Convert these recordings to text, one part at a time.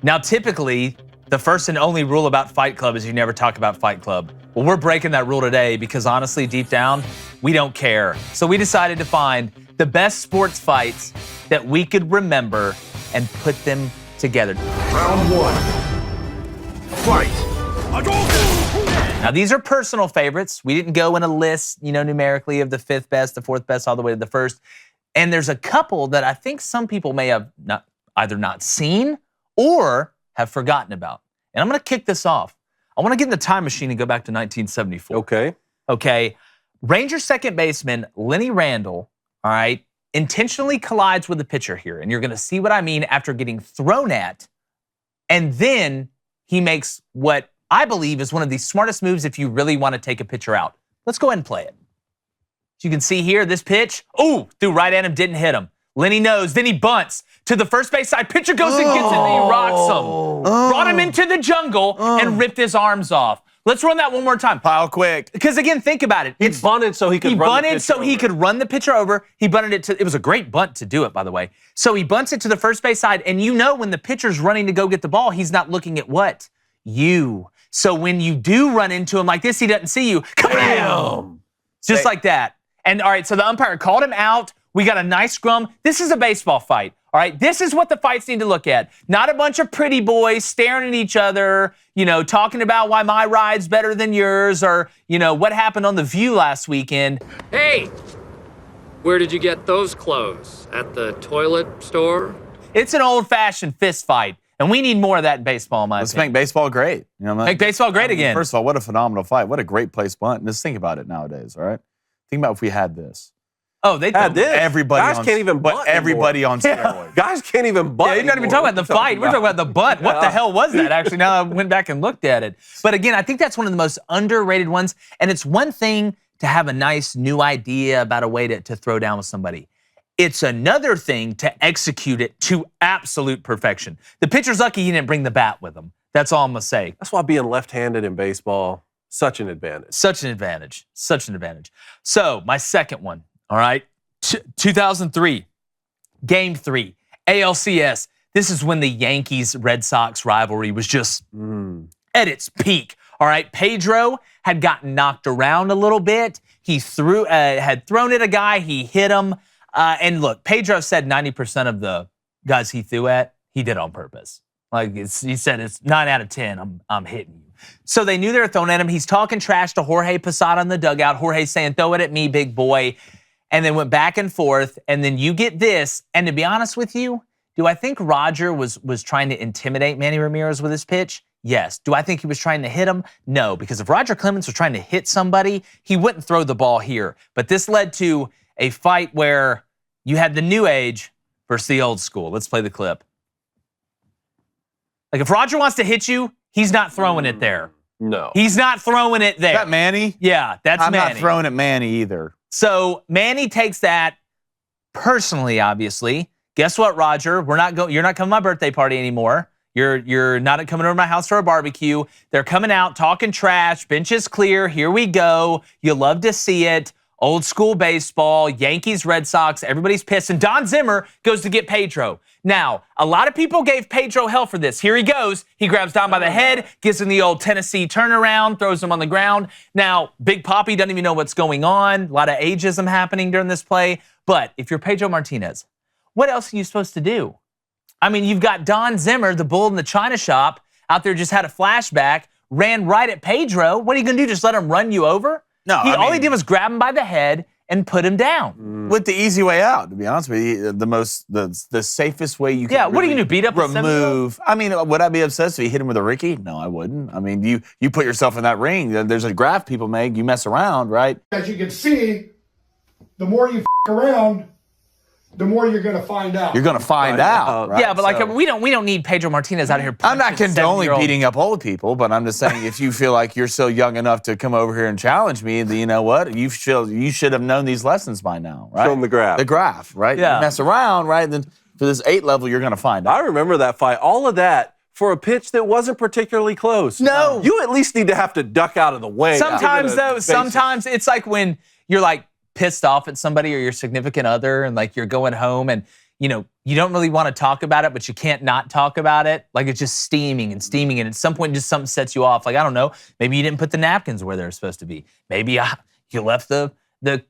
Now, typically, the first and only rule about Fight Club is you never talk about Fight Club. Well, we're breaking that rule today because honestly, deep down, we don't care. So we decided to find the best sports fights that we could remember and put them together. Round one. Fight. Now, these are personal favorites. We didn't go in a list, numerically of the fifth best, the fourth best, all the way to the first. And there's a couple that I think some people may have either not seen or have forgotten about. And I'm going to kick this off. I want to get in the time machine and go back to 1974. Okay. Ranger second baseman Lenny Randle, all right, intentionally collides with the pitcher here. And you're going to see what I mean after getting thrown at. And then he makes what I believe is one of the smartest moves if you really want to take a pitcher out. Let's go ahead and play it. As you can see here, this pitch, threw right at him, didn't hit him. Lenny knows, then he bunts to the first base side. Pitcher goes and gets it, and he rocks him. Brought him into the jungle and ripped his arms off. Let's run that one more time. Pile quick. Because again, think about it. He bunted so he could run the pitcher over. He bunted it was a great bunt to do it, by the way. So he bunts it to the first base side, and when the pitcher's running to go get the ball, he's not looking at what? You. So when you do run into him like this, he doesn't see you. Kabam! Just like that. And all right, so the umpire called him out. We got a nice scrum. This is a baseball fight, all right? This is what the fights need to look at. Not a bunch of pretty boys staring at each other, talking about why my ride's better than yours or, what happened on The View last weekend. Hey, where did you get those clothes? At the toilet store? It's an old-fashioned fist fight, and we need more of that in baseball, in my Let's opinion. make baseball great. Make baseball great again. First of all, what a phenomenal fight. What a great place bunt. And just think about it nowadays, all right? Think about if we had this. Oh, they had this. Everybody can't even bunt but everybody on steroids. Guys can't even bunt. Yeah, you're not even talking about the fight. We're talking about the bunt. What the hell was that, actually? Now I went back and looked at it. But again, I think that's one of the most underrated ones. And it's one thing to have a nice new idea about a way to throw down with somebody. It's another thing to execute it to absolute perfection. The pitcher's lucky he didn't bring the bat with him. That's all I'm going to say. That's why being left-handed in baseball, such an advantage. Such an advantage. Such an advantage. So, my second one, all right? 2003, Game 3, ALCS. This is when the Yankees-Red Sox rivalry was just at its peak. All right, Pedro had gotten knocked around a little bit. He had thrown at a guy. He hit him. And look, Pedro said 90% of the guys he threw at, he did on purpose. He said it's 9 out of 10. I'm hitting you. So they knew they were throwing at him. He's talking trash to Jorge Posada in the dugout. Jorge saying, "Throw it at me, big boy." And then went back and forth. And then you get this. And to be honest with you, do I think Roger was trying to intimidate Manny Ramirez with his pitch? Yes. Do I think he was trying to hit him? No, because if Roger Clemens was trying to hit somebody, he wouldn't throw the ball here. But this led to a fight where you had the new age versus the old school. Let's play the clip. Like if Roger wants to hit you, he's not throwing it there. No. He's not throwing it there. Is that Manny? Yeah, that's Manny. I'm not throwing at Manny either. So Manny takes that personally, obviously. Guess what, Roger? You're not coming to my birthday party anymore. You're not coming over to my house for a barbecue. They're coming out, talking trash, bench is clear, here we go. You love to see it. Old school baseball, Yankees, Red Sox, everybody's pissed. And Don Zimmer goes to get Pedro. Now, a lot of people gave Pedro hell for this. Here he goes. He grabs Don by the head, gives him the old Tennessee turnaround, throws him on the ground. Now, Big Papi doesn't even know what's going on. A lot of ageism happening during this play. But if you're Pedro Martinez, what else are you supposed to do? I mean, you've got Don Zimmer, the bull in the china shop, out there just had a flashback, ran right at Pedro. What are you going to do, just let him run you over? No, all he did was grab him by the head and put him down. With the easy way out, to be honest with you, the safest way you can what are you going to do, beat up a remove. I mean, would I be obsessed if he hit him with a Ricky? No, I wouldn't. I mean, you put yourself in that ring. There's a graph people make. You mess around, right? As you can see, the more you around, the more you're going to find out. You're going to find out, right? Yeah, but we don't need Pedro Martinez out here. I'm not condoning beating up old people, but I'm just saying if you feel like you're still young enough to come over here and challenge me, then you know what? You should have known these lessons by now, right? Show them the graph. The graph, right? Yeah. You mess around, right? Then for this 8 level, you're going to find out. I remember that fight. All of that for a pitch that wasn't particularly close. No. You at least need to have to duck out of the way. Sometimes it's like when you're like pissed off at somebody or your significant other and like you're going home and you don't really want to talk about it, but you can't not talk about it. Like it's just steaming and steaming. And at some point, just something sets you off. Like, I don't know, maybe you didn't put the napkins where they're supposed to be. Maybe you left the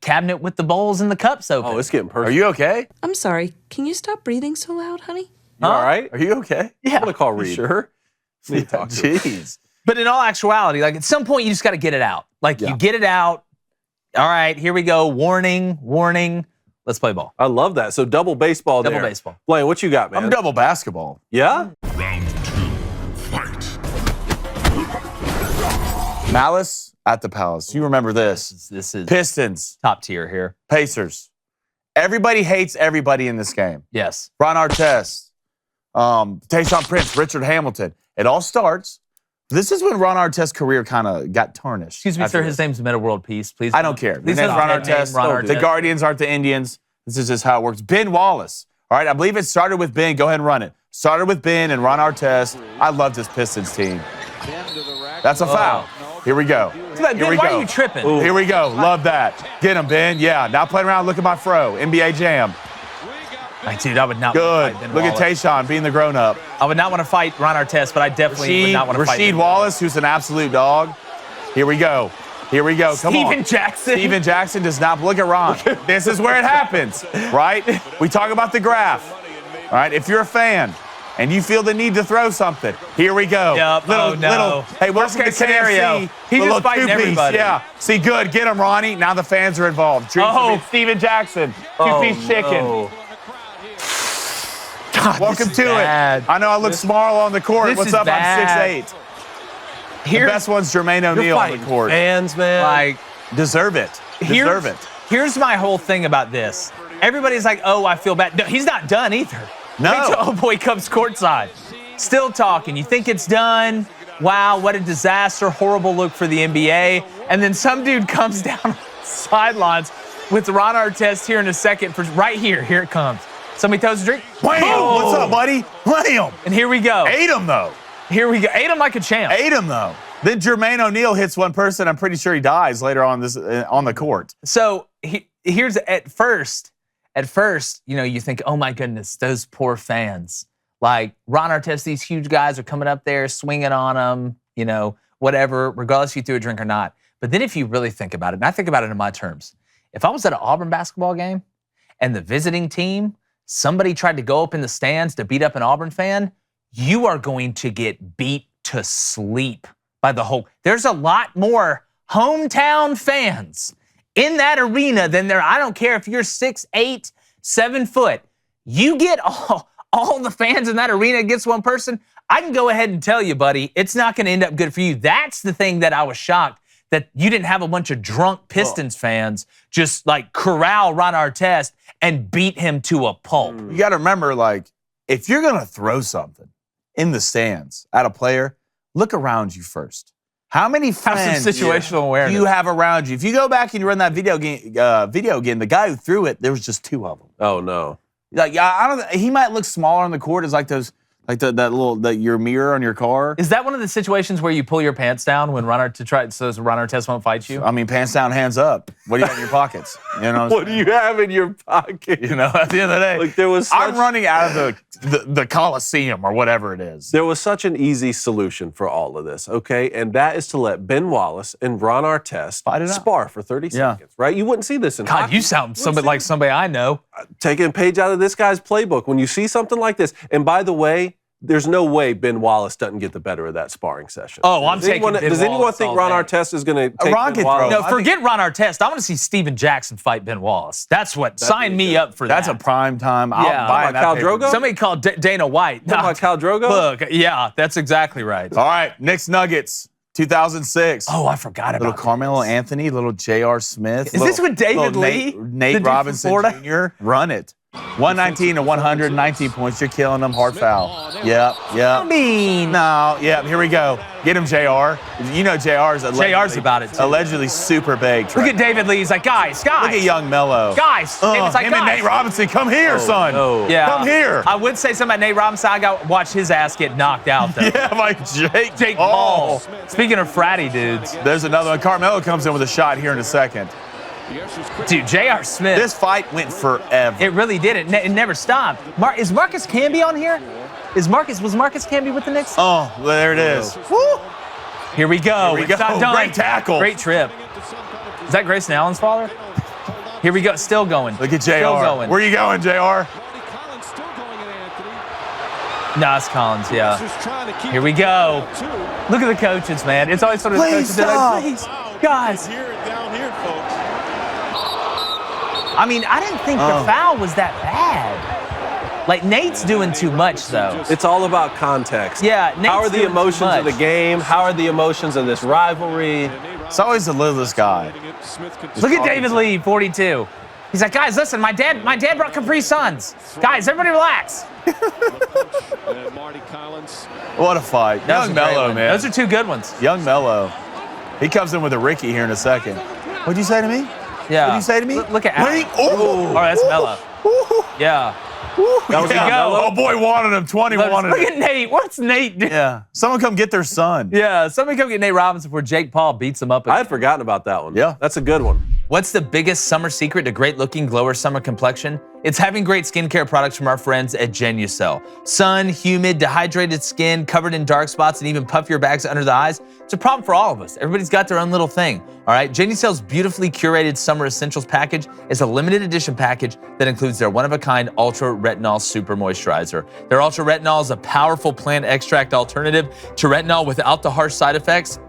cabinet with the bowls and the cups open. Oh, it's getting personal. Are you okay? I'm sorry. Can you stop breathing so loud, honey? You all right? Are you okay? Yeah. I'm going to call Reed. Sure. Need to talk to him. Jeez. But in all actuality, like at some point, you just got to get it out. Like you get it out. All right, here we go. Warning, warning. Let's play ball. I love that. So double baseball Double there. baseball. Blaine, what you got, man? I'm double basketball. Yeah? Round 2, fight. Malice at the Palace. You remember this. This is Pistons, top tier here. Pacers. Everybody hates everybody in this game. Yes. Ron Artest, Tayshaun Prince, Richard Hamilton. It all starts. This is when Ron Artest's career kind of got tarnished. Excuse me, after sir. this. His name's Meta World Peace. Please. I don't care. Please His name's don't Ron name Artest. Ron The Artest. Guardians aren't the Indians. This is just how it works. Ben Wallace. All right, I believe it started with Ben. Go ahead and run it. Started with Ben and Ron Artest. I love this Pistons team. That's a foul. Here we go. Ben, Here we why go. are you tripping? Here we go. Love that. Get him, Ben. Yeah. Now playing around. Look at my fro. NBA Jam. Like, dude, I would not Good. want to fight Ben Look at Wallace. Tayshaun being the grown-up. I would not want to fight Ron Artest, but I definitely would not want to fight Rasheed Ben Wallace, who's an absolute dog. Here we go. Here we go. Come on. Steven Jackson. Steven Jackson does not look at Ron. This is where it happens, right? We talk about the graph. All right. If you're a fan and you feel the need to throw something, here we go. Yep. Little. Hey, Worst welcome to case scenario. KFC. He's The just little fighting two-piece. everybody. Yeah. See, good. Get him, Ronnie. Now the fans are involved. Steven Jackson. Two-piece chicken. no. God, Welcome this is to bad. it. I know I look small on the court. This What's is up? bad. I'm 6'8". The best one's Jermaine You're O'Neal on the fighting court. fans, man. Like, Deserve it. Deserve it. Here's my whole thing about this. Everybody's like, oh, I feel bad. No, he's not done either. No. Wait till oh boy comes courtside. Still talking. You think it's done? Wow, what a disaster. Horrible look for the NBA. And then some dude comes down the sidelines with Ron Artest here in a second. Right here. Here it comes. Somebody throws a drink. Bam! Boom! What's up, buddy? Bam! And here we go. Ate him, though. Here we go. Ate him like a champ. Ate him, though. Then Jermaine O'Neal hits one person. I'm pretty sure he dies later on on the court. So here's at first, you think, oh my goodness, those poor fans. Like Ron Artest, these huge guys are coming up there, swinging on them, whatever, regardless if you threw a drink or not. But then if you really think about it, and I think about it in my terms, if I was at an Auburn basketball game and the visiting team, somebody tried to go up in the stands to beat up an Auburn fan, you are going to get beat to sleep by the whole. There's a lot more hometown fans in that arena than there. I don't care if you're 6'8", 7 foot. You get all the fans in that arena against one person. I can go ahead and tell you, buddy, it's not going to end up good for you. That's the thing that I was shocked that you didn't have a bunch of drunk Pistons fans just like corral Ron Artest and beat him to a pulp. You got to remember, like, if you're going to throw something in the stands at a player, look around you first. How many friends some situational awareness. do you have around you? If you go back and you run that video game, the guy who threw it, there was just 2 of them. Oh, no. Like, I don't. He might look smaller on the court as like those, like your mirror on your car. Is that one of the situations where you pull your pants down when Ron Artest won't fight you? I mean, pants down, hands up. What do you have in your pockets? You know What do you have in your pocket? You know, at the end of the day, Like there was I'm such- running out of the Coliseum or whatever it is. There was such an easy solution for all of this, okay? And that is to let Ben Wallace and Ron Artest Fight it out. spar for 30 seconds, right? You wouldn't see this in God, hockey. you sound somebody like somebody I know. Taking a page out of this guy's playbook. When you see something like this, and by the way, there's no way Ben Wallace doesn't get the better of that sparring session. Oh, I'm taking Ben Does anyone Wallace think all Ron day. Artest is going to take Ron Ben can Wallace? throw. No, I forget Ron Artest. I want to see Steven Jackson fight Ben Wallace. That's what. Sign me up for That's that. a prime time. Yeah. I'll buy Talking that about Khal pay-per-view. Drogo? Somebody called Dana White. Talking about Khal Drogo? Look, yeah, that's exactly right. All right, Knicks Nuggets, 2006. Oh, I forgot about Little Carmelo this. Anthony, little J.R. Smith. Is this with David little Lee? Nate The dude from Robinson Florida? Jr.? Run it. 119 to 119 points. You're killing them. Hard foul. Yep. I mean, No, yeah, here we go. Get him, JR. You know JR's JR's about it, too. Allegedly super baked. look at David Lee. He's like, guys. Look at young Mello. Guys. David's like, him and guys. Nate Robinson, come here, son. no. Yeah. Come here. I would say something about Nate Robinson. I got watch his ass get knocked out, though. Yeah, like Jake Jake Paul. Speaking of fratty dudes. There's another one. Carmelo comes in with a shot here in a second. Dude, J.R. Smith. This fight went forever. It really did. It never stopped. Is Marcus Camby on here? Was Marcus Camby with the Knicks? Oh, there it is. Woo! Here we go. Here we It's go. not done. Great tackle. Great trip. Is that Grayson Allen's father? Here we go. Still going. Look at JR. Still going. Where you going, JR? No, it's Collins, yeah. Here we go. Look at the coaches, man. It's always sort of the Please coaches. They're like, stop. please, guys. I mean, I didn't think the foul was that bad. Like, Nate's doing too much, though. It's all about context. Yeah, Nate's how are the doing too emotions of the much. game? How are the emotions of this rivalry? It's always the littlest guy. Look at David Lee, 42. He's like, guys, listen, my dad brought Capri Suns. Guys, everybody relax. What a fight. That was Young a great Mello, one. man. Those are two good ones. Young Mello. He comes in with a Ricky here in a second. What'd you say to me? Yeah. What'd you say to me? Look at Wait. Allen. Oh, Oh, that's Mello. Yeah. That was a go. Oh, boy wanted him. 20 wanted Look him. at Nate. What's Nate doing? Yeah. Someone come get their son. Yeah, somebody come get Nate Robinson before Jake Paul beats him up. I had forgotten about that one. Yeah. That's a good one. What's the biggest summer secret to great looking, glower summer complexion? It's having great skincare products from our friends at Genucel. Sun, humid, dehydrated skin, covered in dark spots, and even puffier bags under the eyes. It's a problem for all of us. Everybody's got their own little thing. All right, Genucel's beautifully curated summer essentials package is a limited edition package that includes their one-of-a-kind Ultra Retinol Super Moisturizer. Their Ultra Retinol is a powerful plant extract alternative to retinol without the harsh side effects,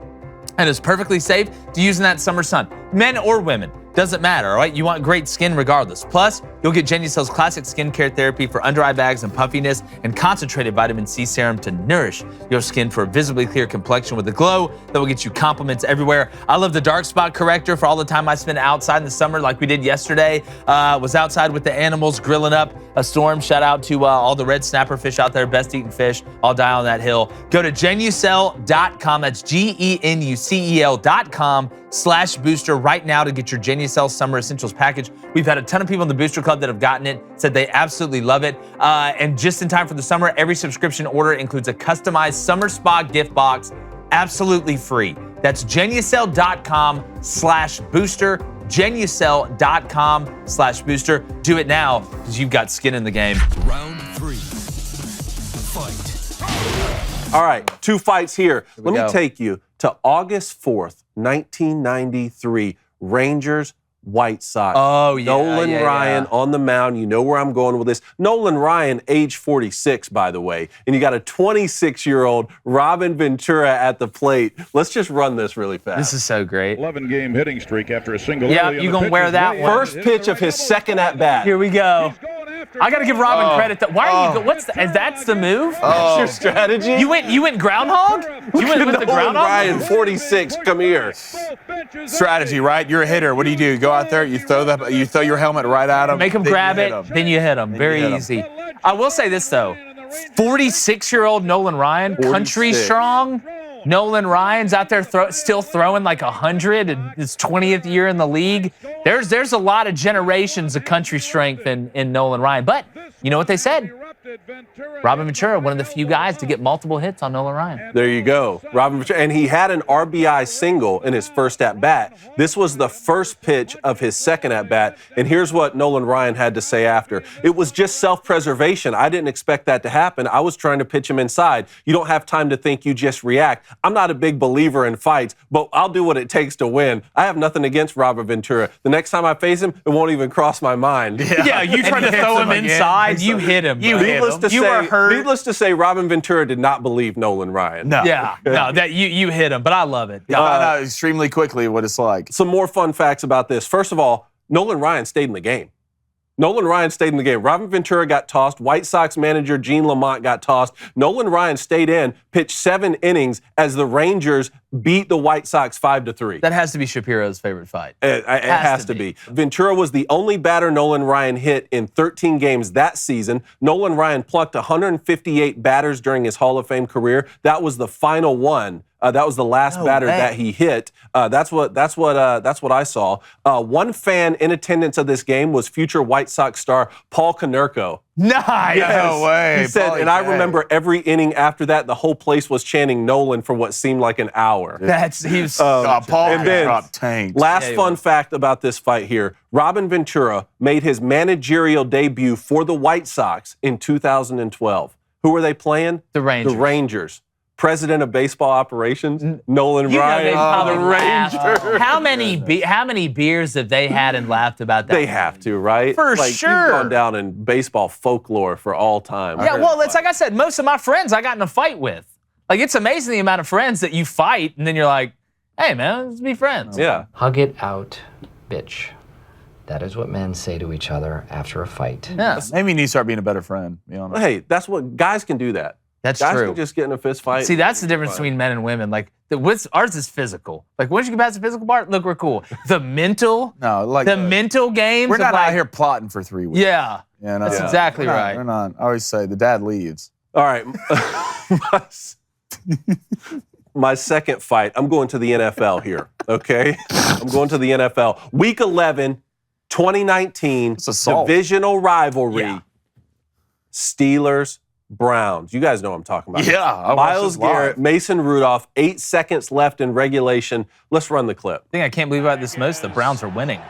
and is perfectly safe to use in that summer sun. Men or women, doesn't matter, all right? You want great skin regardless. Plus, you'll get Genucel's classic skincare therapy for under eye bags and puffiness, and concentrated vitamin C serum to nourish your skin for a visibly clear complexion with a glow that will get you compliments everywhere. I love the dark spot corrector for all the time I spend outside in the summer like we did yesterday. Was outside with the animals grilling up a storm. Shout out to all the red snapper fish out there, best eating fish. I'll die on that hill. Go to Genucel.com. That's GENUCEL.com/booster right now to get your Genucel Summer Essentials package. We've had a ton of people in the Booster Club that have gotten it, said they absolutely love it. And just in time for the summer, every subscription order includes a customized summer spa gift box, absolutely free. That's Genucel.com/booster. Genucel.com/booster. Do it now because you've got skin in the game. Round 3. Fight. All right, 2 fights here. Let me go. take you to August 4th, 1993, Rangers, White Sox. Oh, yeah, Nolan yeah, Ryan yeah. on the mound. You know where I'm going with this. Nolan Ryan, age 46, by the way. And you got a 26-year-old Robin Ventura at the plate. Let's just run this really fast. This is so great. 11-game hitting streak after a single. Yeah, early in you the gonna pitch wear is that way one. in. First pitch of his second at-bat. Here we go. I got to give Robin credit. Why are you? What's that's the move? That's your strategy? You went groundhog? You went with the Nolan groundhog? Ryan, 46, come here. Strategy, right? You're a hitter. What do? You go out there, you throw your helmet right at him. Make him then grab you it, hit 'em. then you hit him. Very hit 'em. easy. I will say this though, 46-year-old Nolan Ryan, country 46. strong. Nolan Ryan's out there still throwing like 100 in his 20th year in the league. There's a lot of generations of country strength in Nolan Ryan. But you know what they said? Robin Ventura, one of the few guys to get multiple hits on Nolan Ryan. There you go. Robin Ventura. And he had an RBI single in his first at-bat. This was the first pitch of his second at-bat. And here's what Nolan Ryan had to say after. It was just self-preservation. I didn't expect that to happen. I was trying to pitch him inside. You don't have time to think, you just react. I'm not a big believer in fights, but I'll do what it takes to win. I have nothing against Robin Ventura. The next time I face him, it won't even cross my mind. Yeah, you try to throw him inside, you hit him. You hit him. Needless to say, Robin Ventura did not believe Nolan Ryan. No. Yeah, no, that you hit him, but I love it. You find out extremely quickly what it's like. Some more fun facts about this. First of all, Nolan Ryan stayed in the game. Nolan Ryan stayed in the game. Robin Ventura got tossed. White Sox manager Gene Lamont got tossed. Nolan Ryan stayed in, pitched 7 innings as the Rangers beat the White Sox 5-3. That has to be Shapiro's favorite fight. It has to be. Ventura was the only batter Nolan Ryan hit in 13 games that season. Nolan Ryan plucked 158 batters during his Hall of Fame career. That was the final one That was the last batter way. that he hit. That's what I saw. One fan in attendance of this game was future White Sox star Paul Konerko. Nice. No way. He said, Paulie and I K. remember every inning after that, the whole place was chanting Nolan for what seemed like an hour. He was. Paul And then dropped tanked. Last Yeah, fun fact about this fight here. Robin Ventura made his managerial debut for the White Sox in 2012. Who were they playing? The Rangers. The Rangers. President of baseball operations, Nolan You know Ryan. they probably the laughed. Rangers. How many beers have they had and laughed about that? They have to, right? For like, sure. You've gone down in baseball folklore for all time. Yeah, well, it's like I said, most of my friends I got in a fight with. Like, it's amazing the amount of friends that you fight, and then you're like, hey, man, let's be friends. Yeah. Hug it out, bitch. That is what men say to each other after a fight. Yeah, Maybe you need to start being a better friend. Be honest. Hey, that's what guys can do that. that's Guys true. can just get in a fist fight. See, that's the difference between men and women. Like, ours is physical. Like, once you get past the physical part, look, we're cool. The mental, No, like the mental games. we're of not like, out here plotting for 3 weeks. Yeah, You know? that's exactly We're not- right. We're not. I always say the dad leaves. All right. My second fight, I'm going to the NFL here, okay? I'm going to the NFL. Week 11, 2019, It's assault. divisional rivalry. Yeah. Steelers, Browns. You guys know what I'm talking about. Yeah, I watched Myles this live. Garrett, Mason Rudolph, 8 seconds left in regulation. Let's run the clip. The thing I can't believe about this most, the Browns are winning.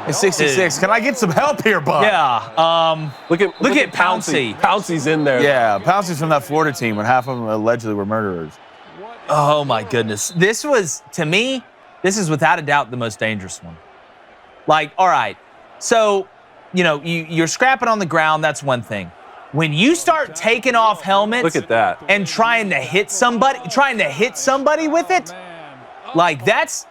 It's 66. Can I get some help here, bud? Yeah. Look at Pouncey. Pouncey's in there. Yeah, Pouncey's from that Florida team when half of them allegedly were murderers. Oh my goodness. This was, to me, this is without a doubt the most dangerous one. Like, all right, so, you're scrapping on the ground, that's one thing. When you start taking off helmets Look at that. and trying to hit somebody with it, like that's,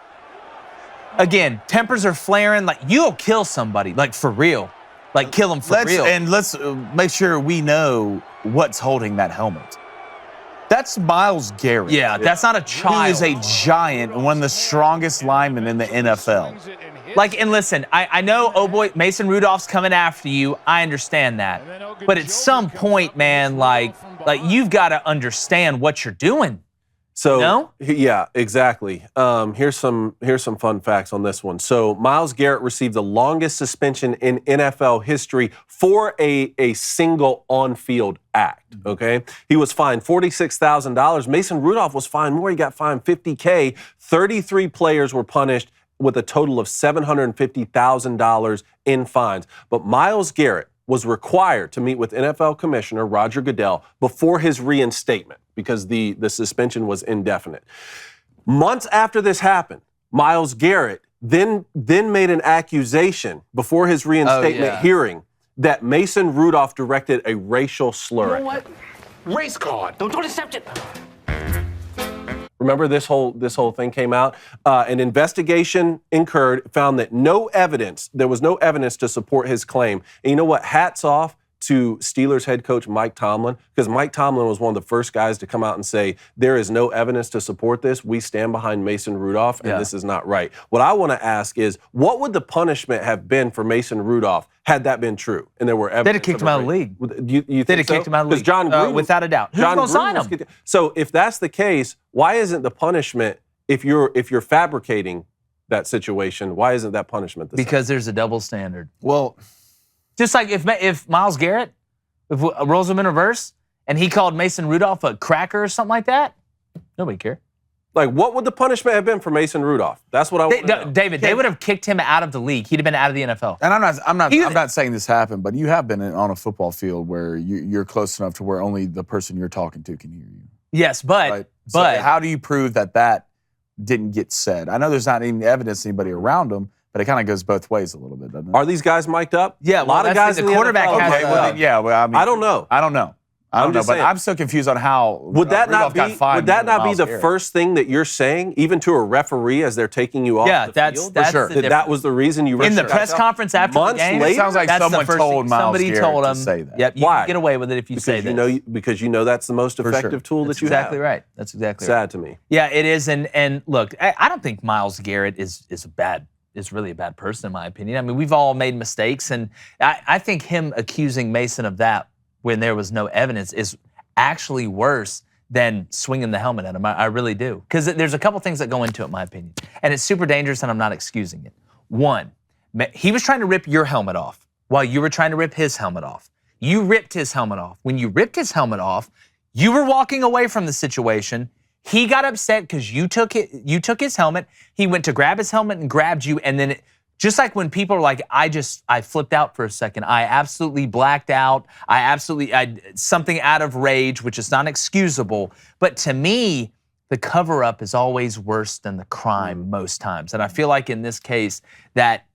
again, tempers are flaring, like you'll kill somebody, like for real. Like kill them for real. And let's make sure we know what's holding that helmet. That's Myles Garrett. Yeah, that's not a child. He is a giant and one of the strongest linemen in the NFL. Like, and listen, I know, oh boy, Mason Rudolph's coming after you. I understand that. But at some point, man, like you've got to understand what you're doing. So No? yeah, exactly. Here's some fun facts on this one. So Myles Garrett received the longest suspension in NFL history for a single on-field act. Okay, he was fined $46,000. Mason Rudolph was fined more. He got fined $50K. 33 players were punished with a total of $750,000 in fines. But Myles Garrett was required to meet with NFL Commissioner Roger Goodell before his reinstatement because the suspension was indefinite. Months after this happened, Myles Garrett then made an accusation before his reinstatement hearing that Mason Rudolph directed a racial slur. You know what? Race card. Don't accept it. Remember this whole thing came out? An investigation found that there was no evidence to support his claim. And you know what? Hats off to Steelers head coach Mike Tomlin, because Mike Tomlin was one of the first guys to come out and say, there is no evidence to support this. We stand behind Mason Rudolph, and this is not right. What I want to ask is, what would the punishment have been for Mason Rudolph had that been true? And there were evidence. They'd have kicked him out of the league. You They'd have kicked him out of the league. Because John Gruden, without a doubt. Who's John going to sign Gruden was him? kicked- So if that's the case, why isn't the punishment, if you're fabricating that situation, why isn't that punishment the same? Because there's a double standard. Well, Just like if Myles Garrett rolls him in reverse and he called Mason Rudolph a cracker or something like that, nobody cared. Like, what would the punishment have been for Mason Rudolph? That's what I want to know. David, they would have kicked him out of the league. He'd have been out of the NFL. and I'm not saying this happened, but you have been on a football field where you're close enough to where only the person you're talking to can hear you. Yes, but Right? So how do you prove that didn't get said? I know there's not any evidence anybody around him, but it kind of goes both ways a little bit, doesn't it? Are these guys mic'd up? Yeah, a lot of guys the in the quarterback NFL has mic'd well, up. then, yeah. Well, I mean, I don't know. I don't know, I'm just but saying. I'm so confused on how Would that Rudolph not got be? fined Would that more than not be Myles the Garrett. first thing that you're saying, even to a referee as they're taking you off yeah, the that's field? that's sure. the that difference. was the reason you In the refereed press that? conference after Months the game. later? It sounds like that's the someone first told thing. Myles Somebody Garrett told to him. say that. Yep, you Why? can get away with it if you say this. Because you know that's the most sure. effective tool That's that you exactly have. right. That's exactly right. Sad to me. Yeah, it is. And look, I don't think Myles Garrett is really a bad person in my opinion. I mean, we've all made mistakes, and I think him accusing Mason of that when there was no evidence is actually worse than swinging the helmet at him. I really do. Because there's a couple things that go into it, in my opinion. And it's super dangerous, and I'm not excusing it. One, he was trying to rip your helmet off while you were trying to rip his helmet off. You ripped his helmet off. When you ripped his helmet off, you were walking away from the situation. He got upset because you took his helmet. He went to grab his helmet and grabbed you, and then just like when people are like, I flipped out for a second. I absolutely blacked out. Something out of rage, which is not excusable. But to me, the cover-up is always worse than the crime most times. And I feel like in this case that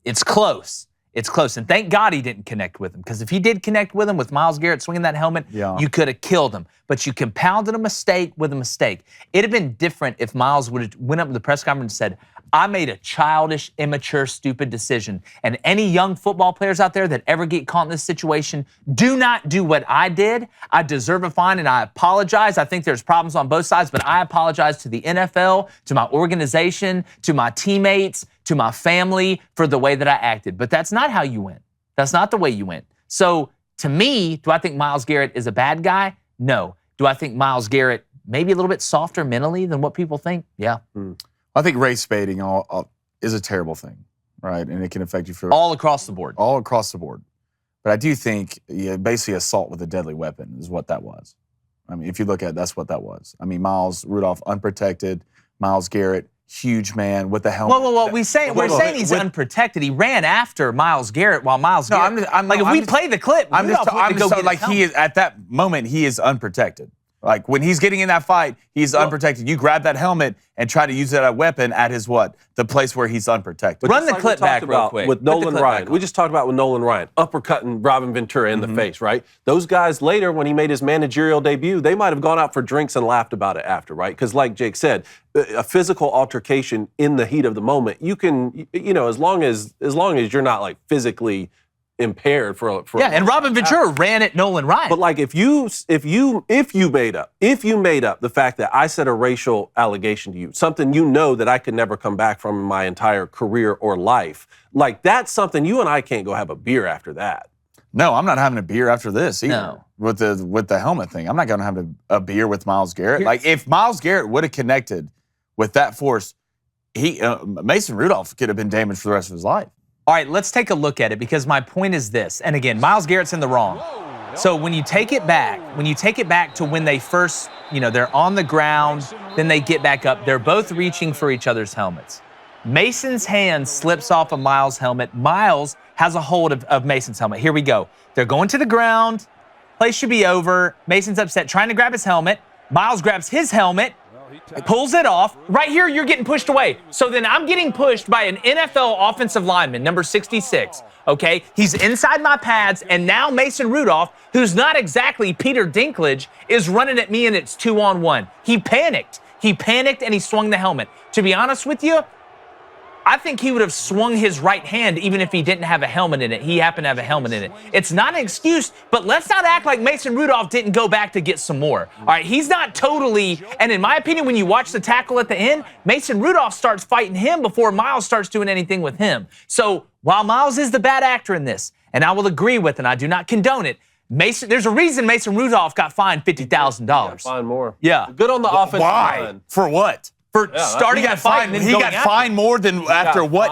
it's close. It's close. And thank God he didn't connect with him. Because if he did connect with him, with Myles Garrett swinging that helmet, you could have killed him. But you compounded a mistake with a mistake. It'd have been different if Myles would have went up to the press conference and said, I made a childish, immature, stupid decision. And any young football players out there that ever get caught in this situation, do not do what I did. I deserve a fine and I apologize. I think there's problems on both sides, but I apologize to the NFL, to my organization, to my teammates, to my family for the way that I acted. But that's not how you went. That's not the way you went. So to me, do I think Myles Garrett is a bad guy? No. Do I think Myles Garrett maybe a little bit softer mentally than what people think? Yeah. I think race baiting is a terrible thing, right? And it can affect you for all across the board. All across the board. But I do think basically assault with a deadly weapon is what that was. I mean, if you look at it, that's what that was. I mean, Myles Rudolph unprotected, Myles Garrett, huge man with the helmet. Well, we're saying he's unprotected. He ran after Myles Garrett while Myles Garrett. If we play the clip, I'm just like he is at that moment. He is unprotected. Like when he's getting in that fight, he's unprotected. You grab that helmet and try to use that weapon at his what? The place where he's unprotected. Run the clip back real quick. With Nolan Ryan. We just talked about with Nolan Ryan, uppercutting Robin Ventura in the face, right? Those guys later, when he made his managerial debut, they might have gone out for drinks and laughed about it after, right? Because like Jake said, a physical altercation in the heat of the moment, you can, as long as you're not like physically impaired for and Robin Ventura ran at Nolan Ryan. But like if you made up the fact that I said a racial allegation to you, something that I could never come back from in my entire career or life, like that's something you and I can't go have a beer after that. No, I'm not having a beer after this either. No. With the helmet thing, I'm not going to have a beer with Myles Garrett. Like if Myles Garrett would have connected with that force, Mason Rudolph could have been damaged for the rest of his life. All right, let's take a look at it because my point is this. And again, Myles Garrett's in the wrong. So when you take it back to when they first, they're on the ground, then they get back up, they're both reaching for each other's helmets. Mason's hand slips off of Myles' helmet. Myles has a hold of Mason's helmet. Here we go. They're going to the ground. Play should be over. Mason's upset, trying to grab his helmet. Myles grabs his helmet. Pulls it off. Right here, you're getting pushed away. So then I'm getting pushed by an NFL offensive lineman, number 66, okay? He's inside my pads, and now Mason Rudolph, who's not exactly Peter Dinklage, is running at me, and it's 2-on-1. He panicked. And he swung the helmet. To be honest with you, I think he would have swung his right hand even if he didn't have a helmet in it. He happened to have a helmet in it. It's not an excuse, but let's not act like Mason Rudolph didn't go back to get some more. All right, he's not totally, and in my opinion, when you watch the tackle at the end, Mason Rudolph starts fighting him before Myles starts doing anything with him. So while Myles is the bad actor in this, and I will agree with, and I do not condone it, there's a reason Mason Rudolph got fined $50,000. Fined more. Yeah. Good on the offensive line. For what? For starting a fight and then he got fined more than after what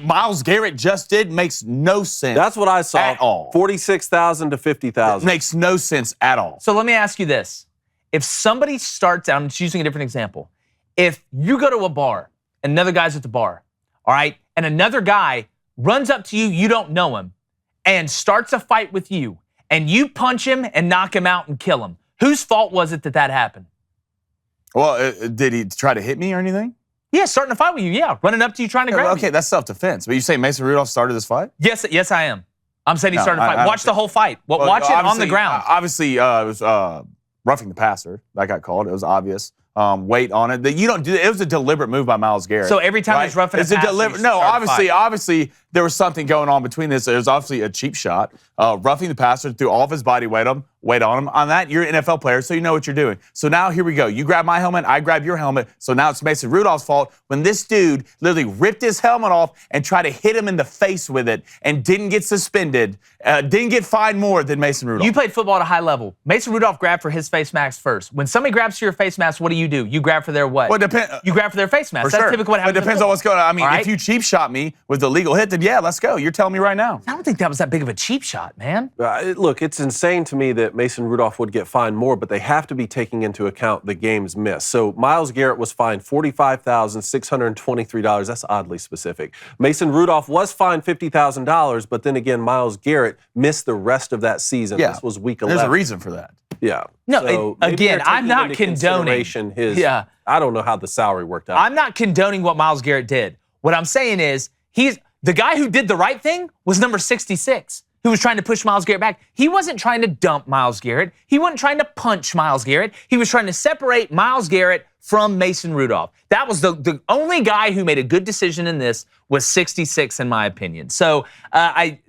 Myles Garrett just did. Makes no sense. That's what I saw at all. 46,000 to 50,000. Makes no sense at all. So let me ask you this: if somebody starts out, I'm just using a different example. If you go to a bar and another guy's at the bar, all right, and another guy runs up to you, you don't know him, and starts a fight with you, and you punch him and knock him out and kill him, whose fault was it that happened? Well, did he try to hit me or anything? Yeah, starting a fight with you, yeah. Running up to you, trying to grab you. Okay, that's self-defense. But you say Mason Rudolph started this fight? Yes, I am. I'm saying he started a fight. Watch the whole fight. Watch it on the ground. Obviously, it was roughing the passer. That got called. It was obvious. weight on it. That you don't do. It was a deliberate move by Miles Garrett. So every time right? there's roughing it's a a passer, deliberate. you No, start a fight. obviously there was something going on between this. There's obviously a cheap shot, roughing the passer, threw all of his body weight on him. On that, you're an NFL player, so you know what you're doing. So now here we go. You grab my helmet, I grab your helmet. So now it's Mason Rudolph's fault when this dude literally ripped his helmet off and tried to hit him in the face with it and didn't get suspended, didn't get fined more than Mason Rudolph. You played football at a high level. Mason Rudolph grabbed for his face mask first. When somebody grabs for your face mask, what do? You grab for their what? Well, You grab for their face mask. For That's sure. typically what happens. But it depends on what's going on. I mean, All if you cheap shot me with the legal hit, then yeah, let's go. You're telling me right now. I don't think that was that big of a cheap shot, man. Look, it's insane to me that Mason Rudolph would get fined more, but they have to be taking into account the games missed. So Myles Garrett was fined $45,623. That's oddly specific. Mason Rudolph was fined $50,000, but then again, Myles Garrett missed the rest of that season. Yeah. This was week 11. There's a reason for that. Yeah. No, So maybe again, they're I'm taking not into condoning. consideration his. Yeah. I don't know how the salary worked out. I'm not condoning what Myles Garrett did. What I'm saying is he's the guy who did the right thing was number 66, who was trying to push Myles Garrett back. He wasn't trying to dump Myles Garrett. He wasn't trying to punch Myles Garrett. He was trying to separate Myles Garrett from Mason Rudolph. That was the only guy who made a good decision in this was 66, in my opinion. So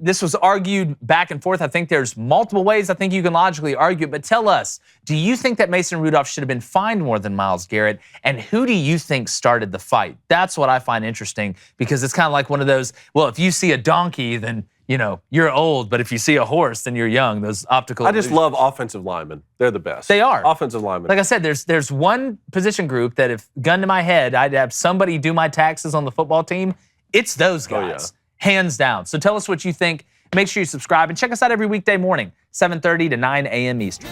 this was argued back and forth. I think there's multiple ways I think you can logically argue it, but tell us, do you think that Mason Rudolph should have been fined more than Myles Garrett? And who do you think started the fight? That's what I find interesting because it's kind of like one of those, well, if you see a donkey, then you're old, but if you see a horse, then you're young. Those optical I just illusions. love offensive linemen. They're the best. They are. Offensive linemen. Like I said, there's one position group that if gun to my head, I'd have somebody do my taxes on the football team. It's those guys, hands down. So tell us what you think. Make sure you subscribe and check us out every weekday morning, 7:30 to 9 a.m. Eastern.